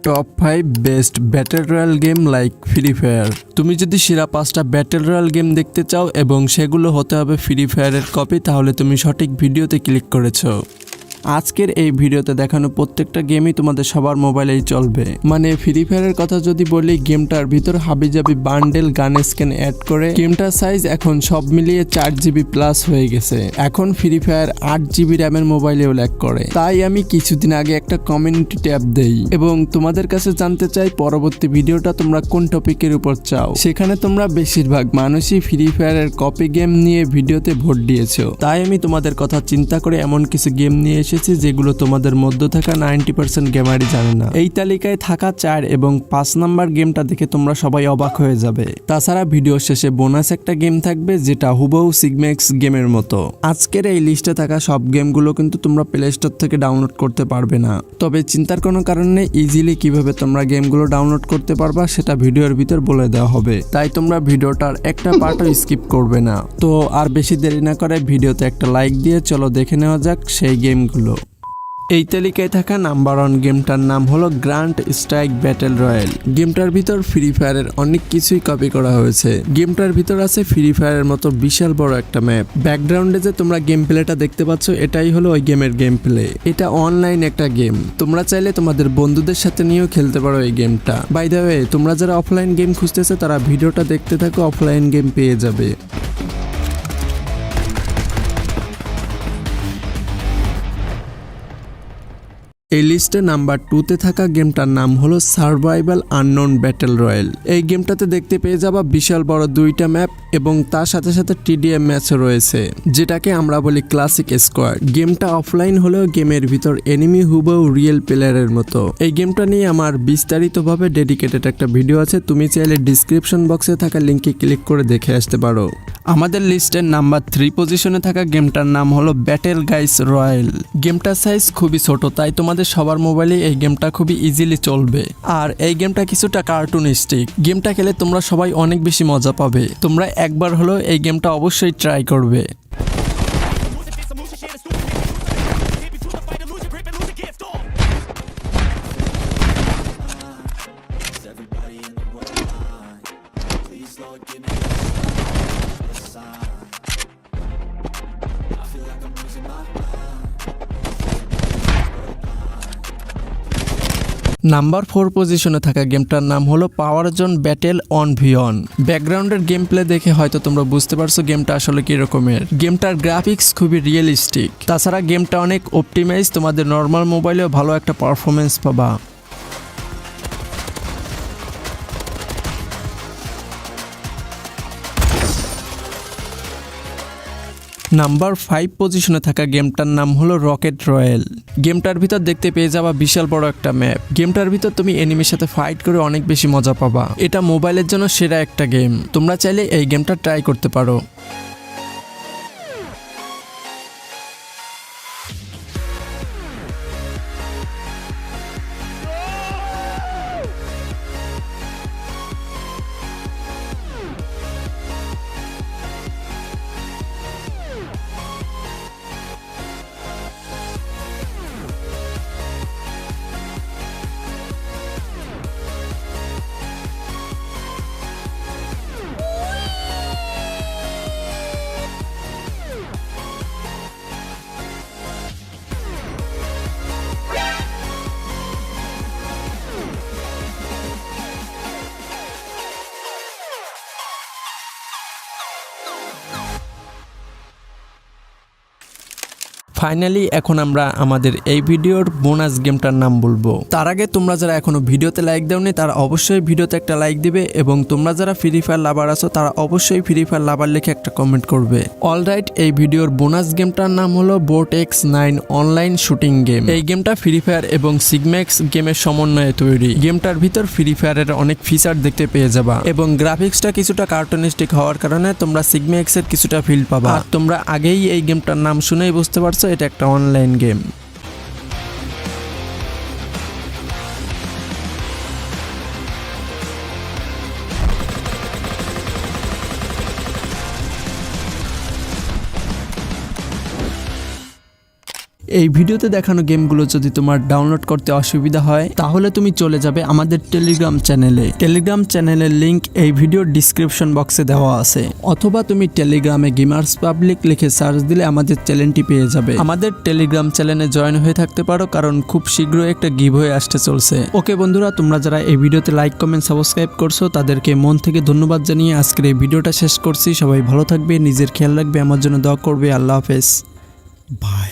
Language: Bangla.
Top 5 best battle royale game like free fire. তুমি যদি সেরা 5টা ব্যাটল রয়্যাল গেম দেখতে চাও এবং সেগুলো হতে হবে ফ্রি ফায়ারের কপি, তাহলে তুমি সঠিক ভিডিওতে ক্লিক করেছো। আজকের এই ভিডিওতে দেখানো প্রত্যেকটা গেমই তোমাদের সবার মোবাইলেই চলবে। মানে ফ্রি ফায়ারের কথা যদি বলি, গেমটার ভিতর হাবিজাবি বান্ডেল গান স্ক্যান অ্যাড করে গেমটার সাইজ এখন সব মিলিয়ে 4GB প্লাস হয়ে গেছে। এখন ফ্রি ফায়ার 8GB র্যামের মোবাইলেও ল্যাগ করে। তাই আমি কিছুদিন আগে একটা কমিউনিটি ট্যাব দেই এবং তোমাদের কাছে জানতে চাই পরবর্তী ভিডিওটা তোমরা কোন টপিকের উপর চাও। সেখানে তোমরা বেশিরভাগ মানুষই ফ্রি ফায়ারের কপি গেম নিয়ে ভিডিওতে ভোট দিয়েছো। তাই আমি তোমাদের কথা চিন্তা করে এমন কিছু গেম নিয়ে এসেছি যেগুলো তোমাদের মধ্যে থাকা 90% গেমারই জানে না। এই তালিকায় থাকা 4 এবং 5 নাম্বার গেমটা দেখে তোমরা সবাই অবাক হয়ে যাবে। তাছাড়া ভিডিও শেষে বোনাস একটা গেম থাকবে যেটা হুবহু সিগম্যাক্স গেমের মতো। আজকের এই লিস্টে থাকা সব গেমগুলো কিন্তু তোমরা প্লে স্টোর থেকে ডাউনলোড করতে পারবে না, তবে চিন্তার কোনো কারণ নেই। ইজিলি কিভাবে তোমরা গেমগুলো ডাউনলোড করতে পারবা সেটা ভিডিওর ভিতর বলে দেওয়া হবে, তাই তোমরা ভিডিওটার একটা পার্টও স্কিপ করবে না। তো আর বেশি দেরি না করে ভিডিওতে একটা লাইক দিয়ে চলো দেখে নেওয়া যাক সেই গেমগুলো। এই তালিকায় থাকা নাম্বার 1 গেমটার নাম হলো গ্র্যান্ড স্ট্রাইক ব্যাটল রয়্যাল। গেমটার ভিতর ফ্রি ফায়ারের অনেক কিছুই কপি করা হয়েছে। গেমটার ভিতর আছে ফ্রি ফায়ারের মতো বিশাল বড় একটা ম্যাপ। ব্যাকগ্রাউন্ডে যে তোমরা গেম প্লেটা দেখতে পাচ্ছ, এটাই হলো ওই গেমের গেম প্লে। এটা অনলাইন একটা গেম, তোমরা চাইলে তোমাদের বন্ধুদের সাথে নিয়েও খেলতে পারো এই গেমটা। বাই দ্য ওয়ে, তোমরা যারা অফলাইন গেম খুঁজতেছো তারা ভিডিওটা দেখতে থাকো, অফলাইন গেম পেয়ে যাবে। এই লিস্টে নাম্বার 2তে থাকা গেমটার নাম হলো সার্ভাইভাল আননোন ব্যাটল রয়্যাল। এই গেমটাতে দেখতে পেয়ে যাবা বিশাল বড় 2টা ম্যাপ এবং তার সাথে সাথে TDM ম্যাচও রয়েছে, যেটাকে আমরা বলি ক্লাসিক স্কোয়াড। গেমটা অফলাইন হলেও গেমের ভিতর এনিমি হুবহু রিয়েল প্লেয়ারের মতো। এই গেমটা নিয়ে আমার বিস্তারিতভাবে ডেডিকেটেড একটা ভিডিও আছে, তুমি চাইলে ডিসক্রিপশন বক্সে থাকা লিঙ্কে ক্লিক করে দেখে আসতে পারো। আমাদের লিস্টের নাম্বার 3 পজিশনে থাকা গেমটার নাম হলো ব্যাটেল গাইস রয়্যাল। গেমটার সাইজ খুবই ছোট, তাই তোমাদের সবার মোবাইলে এই গেমটা খুবই ইজিলি চলবে। আর এই গেমটা কিছুটা কার্টুনিস্টিক। গেমটা খেলে তোমরা সবাই অনেক বেশি মজা পাবে। তোমরা একবার হলেও এই গেমটা অবশ্যই ট্রাই করবে। নাম্বার 4 পজিশনে থাকা গেমটার নাম হলো পাওয়ার জোন ব্যাটেল অন ভিয়ন। ব্যাকগ্রাউন্ডের গেম প্লে দেখে হয়তো তোমরা বুঝতে পারছো গেমটা আসলে কি রকমের। গেমটার গ্রাফিক্স খুবই রিয়েলিস্টিক, তাছাড়া গেমটা অনেক অপটিমাইজ, তোমাদের নর্মাল মোবাইলেও ভালো একটা পারফরমেন্স পাবা। নাম্বার 5 পজিশনে থাকা গেমটার নাম হলো রকেট রয়্যাল। গেমটার ভিতর দেখতে পেয়ে যাবা বিশাল বড় একটা ম্যাপ। গেমটার ভিতর তুমি এনিমির সাথে ফাইট করে অনেক বেশি মজা পাবা। এটা মোবাইলের জন্য সেরা একটা গেম, তোমরা চাইলে এই গেমটা ট্রাই করতে পারো। ফাইনালি এখন আমরা আমাদের এই ভিডিওর বোনাস গেমটার নাম বলবো। তার আগে তোমরা যারা এখনো ভিডিওতে লাইক দাওনি তারা অবশ্যই ভিডিওতে একটা লাইক দিবে এবং তোমরা যারা ফ্রি ফায়ার লাভার আছো তারা অবশ্যই ফ্রি ফায়ার লাভার লিখে একটা কমেন্ট করবে। অলরাইট, এই ভিডিওর বোনাস গেমটার নাম হলো বোট-X9 অনলাইন শুটিং গেম। এই গেমটা ফ্রি ফায়ার এবং সিগম্যাক্স গেমের সমন্বয়ে তৈরি। গেমটার ভিতর ফ্রি ফায়ারের অনেক ফিচার দেখতে পেয়ে যাবা এবং গ্রাফিক্সটা কিছুটা কার্টুনিস্টিক হওয়ার কারণে তোমরা সিগম্যাক্সের কিছুটা ফিল পাবা। আর তোমরা আগেই এই গেমটার নাম শুনেই বুঝতে পারছো এটা একটা অনলাইন গেম। এই ভিডিওতে দেখানো গেমগুলো যদি তোমার ডাউনলোড করতে অসুবিধা হয় তাহলে তুমি চলে যাবে আমাদের টেলিগ্রাম চ্যানেলের লিংক এই ভিডিওর ডিসক্রিপশন বক্সে দেওয়া আছে, অথবা তুমি টেলিগ্রামে গেমার্স পাবলিক লিখে সার্চ দিলে আমাদের চ্যানেলটি পেয়ে যাবে। আমাদের টেলিগ্রাম চ্যানেলে জয়েন হয়ে থাকতে পারো, কারণ খুব শীঘ্রই একটা গিভওয়ে আসতে চলছে। ওকে বন্ধুরা, তোমরা যারা এই ভিডিওতে লাইক কমেন্ট সাবস্ক্রাইব করছো তাদেরকে মন থেকে ধন্যবাদ জানিয়ে আজকের এই ভিডিওটা শেষ করছি। সবাই ভালো থাকবে, নিজের খেয়াল রাখবে, আমার জন্য দোয়া করবে। আল্লাহ হাফেজ, বাই।